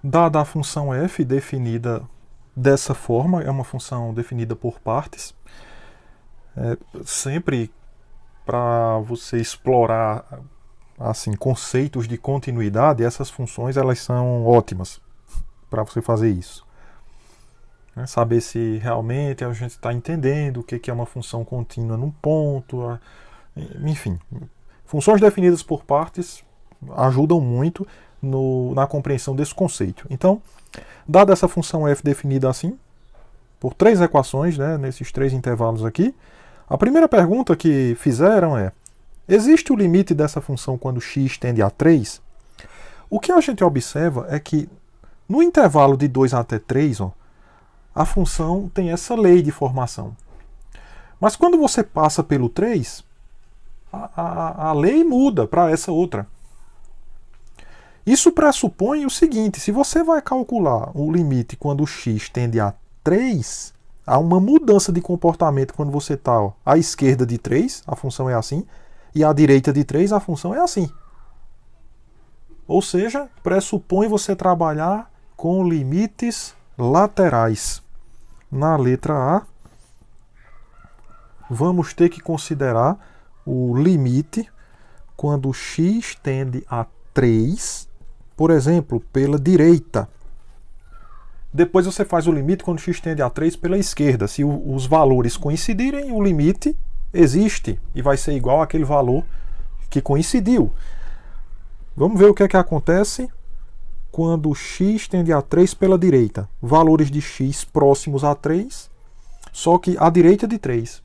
Dada a função f definida dessa forma, é uma função definida por partes, sempre para você explorar assim conceitos de continuidade, essas funções elas são ótimas para você fazer isso. Saber se realmente a gente está entendendo o que é uma função contínua num ponto, enfim. Funções definidas por partes ajudam muito na compreensão desse conceito. Então, dada essa função f definida assim, por três equações, né, nesses três intervalos aqui, a primeira pergunta que fizeram é: existe o limite dessa função quando x tende a 3? O que a gente observa é que no intervalo de 2 até 3, a função tem essa lei de formação. Mas quando você passa pelo 3, a lei muda para essa outra. Isso pressupõe o seguinte: se você vai calcular o limite quando x tende a 3, há uma mudança de comportamento quando você está à esquerda de 3, a função é assim, e à direita de 3, a função é assim. Ou seja, pressupõe você trabalhar com limites laterais. Na letra A, vamos ter que considerar o limite quando x tende a 3, por exemplo, pela direita. Depois você faz o limite quando x tende a 3 pela esquerda. Se os valores coincidirem, o limite existe e vai ser igual àquele valor que coincidiu. Vamos ver o que é que acontece quando x tende a 3 pela direita. Valores de x próximos a 3, só que à direita de 3.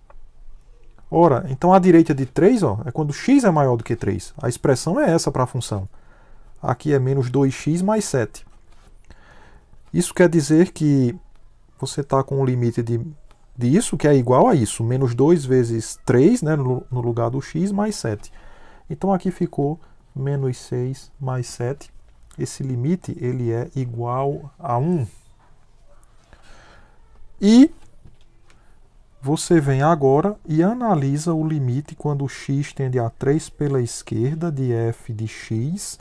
Ora, então à direita de 3 é quando x é maior do que 3. A expressão é essa para a função. Aqui é menos 2x mais 7. Isso quer dizer que você está com o limite disso, que é igual a isso. Menos 2 vezes 3, né, no lugar do x, mais 7. Então aqui ficou menos 6 mais 7. Esse limite ele é igual a 1. E você vem agora e analisa o limite quando x tende a 3 pela esquerda de f de x.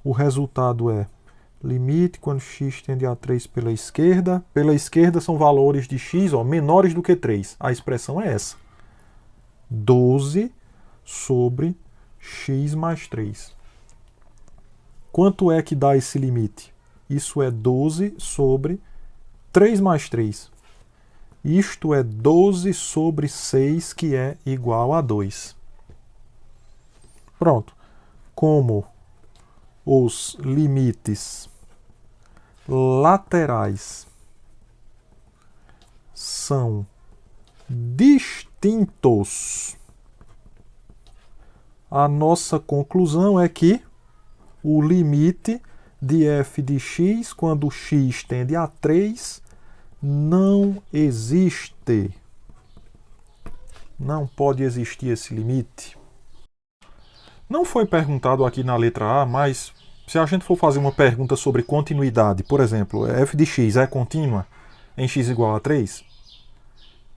O resultado é limite quando x tende a 3 pela esquerda. Pela esquerda são valores de x menores do que 3. A expressão é essa. 12 sobre x mais 3. Quanto é que dá esse limite? Isso é 12 sobre 3 mais 3. Isto é 12 sobre 6, que é igual a 2. Pronto. Como os limites laterais são distintos, a nossa conclusão é que o limite de f de x quando x tende a 3 não existe. Não pode existir esse limite. Não foi perguntado aqui na letra A, mas se a gente for fazer uma pergunta sobre continuidade, por exemplo, f de x é contínua em x igual a 3?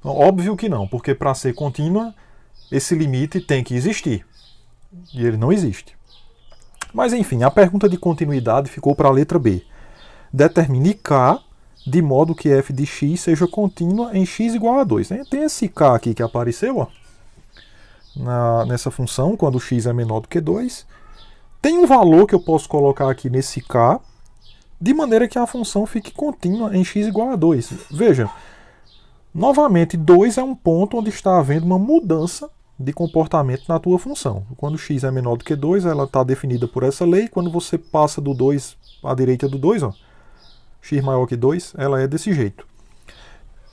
Óbvio que não, porque para ser contínua, esse limite tem que existir. E ele não existe. Mas enfim, a pergunta de continuidade ficou para a letra B. Determine K de modo que f de x seja contínua em x igual a 2. Tem esse K aqui que apareceu nessa função, quando x é menor do que 2. Tem um valor que eu posso colocar aqui nesse K, de maneira que a função fique contínua em x igual a 2. Veja, novamente, 2 é um ponto onde está havendo uma mudança de comportamento na tua função. Quando x é menor do que 2, ela está definida por essa lei. Quando você passa do 2 à direita do 2, x maior que 2, ela é desse jeito.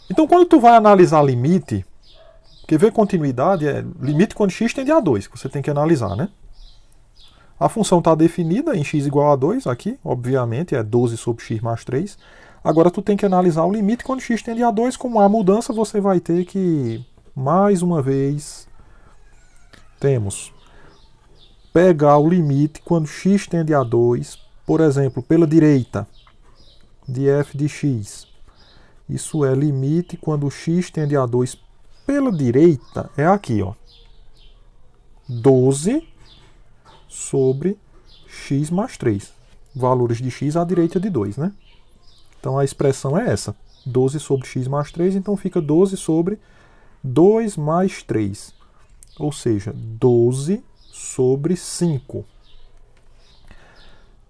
Então, quando tu vai analisar limite, porque ver continuidade é limite quando x tende a 2, que você tem que analisar, né? A função está definida em x igual a 2, aqui, obviamente, é 12 sobre x mais 3. Agora tu tem que analisar o limite quando x tende a 2, como há mudança, você vai ter que, mais uma vez, temos pegar o limite quando x tende a 2, por exemplo, pela direita de f de x. Isso é limite quando x tende a 2 pela direita, é aqui, 12 sobre x mais 3. valores de x à direita de 2, né? Então a expressão é essa, 12 sobre x mais 3, então fica 12 sobre 2 mais 3, ou seja, 12 sobre 5.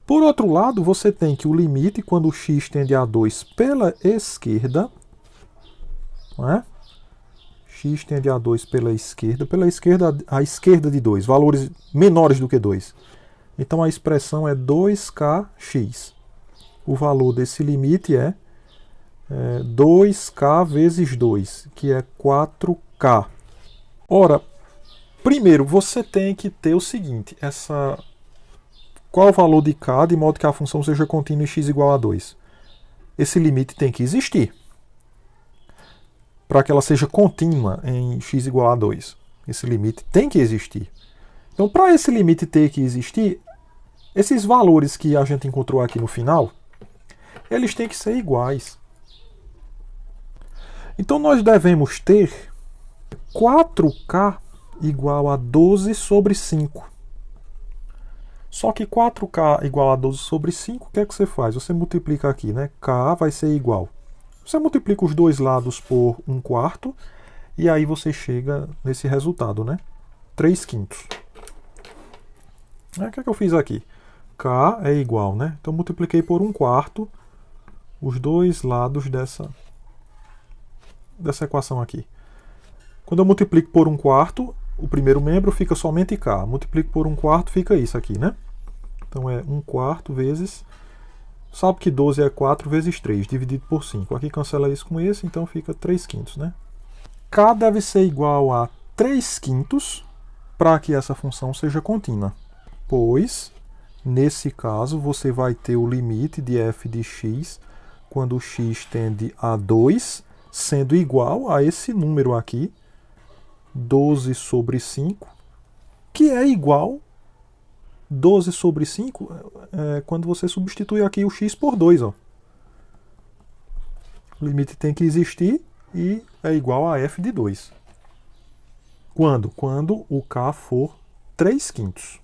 Por outro lado, você tem que o limite, quando o x tende a 2 pela esquerda, não é? X tende a 2 pela esquerda a esquerda de 2, valores menores do que 2. Então a expressão é 2kx. O valor desse limite é 2k vezes 2, que é 4k. Ora, primeiro você tem que ter o seguinte, qual o valor de k de modo que a função seja contínua em x igual a 2? Esse limite tem que existir para que ela seja contínua em x igual a 2. Esse limite tem que existir. Então, para esse limite ter que existir, esses valores que a gente encontrou aqui no final, eles têm que ser iguais. Então, nós devemos ter 4k igual a 12 sobre 5. Só que 4k igual a 12 sobre 5, o que é que você faz? Você multiplica aqui, né? K vai ser igual. Você multiplica os dois lados por 1/4 e aí você chega nesse resultado, né? 3/5. O que é que eu fiz aqui? K é igual, né? Então multipliquei por 1/4 os dois lados dessa equação aqui. Quando eu multiplico por 1/4, o primeiro membro fica somente K. Multiplico por 1/4, fica isso aqui, né? Então é 1/4 vezes... Sabe que 12 é 4 vezes 3, dividido por 5. Aqui cancela isso com esse, então fica 3/5, né? K deve ser igual a 3/5 para que essa função seja contínua. Pois, nesse caso, você vai ter o limite de f de x quando x tende a 2, sendo igual a esse número aqui, 12 sobre 5, que é igual 12 sobre 5 quando você substitui aqui o x por 2. Ó. O limite tem que existir e é igual a f de 2. Quando? Quando o k for 3/5.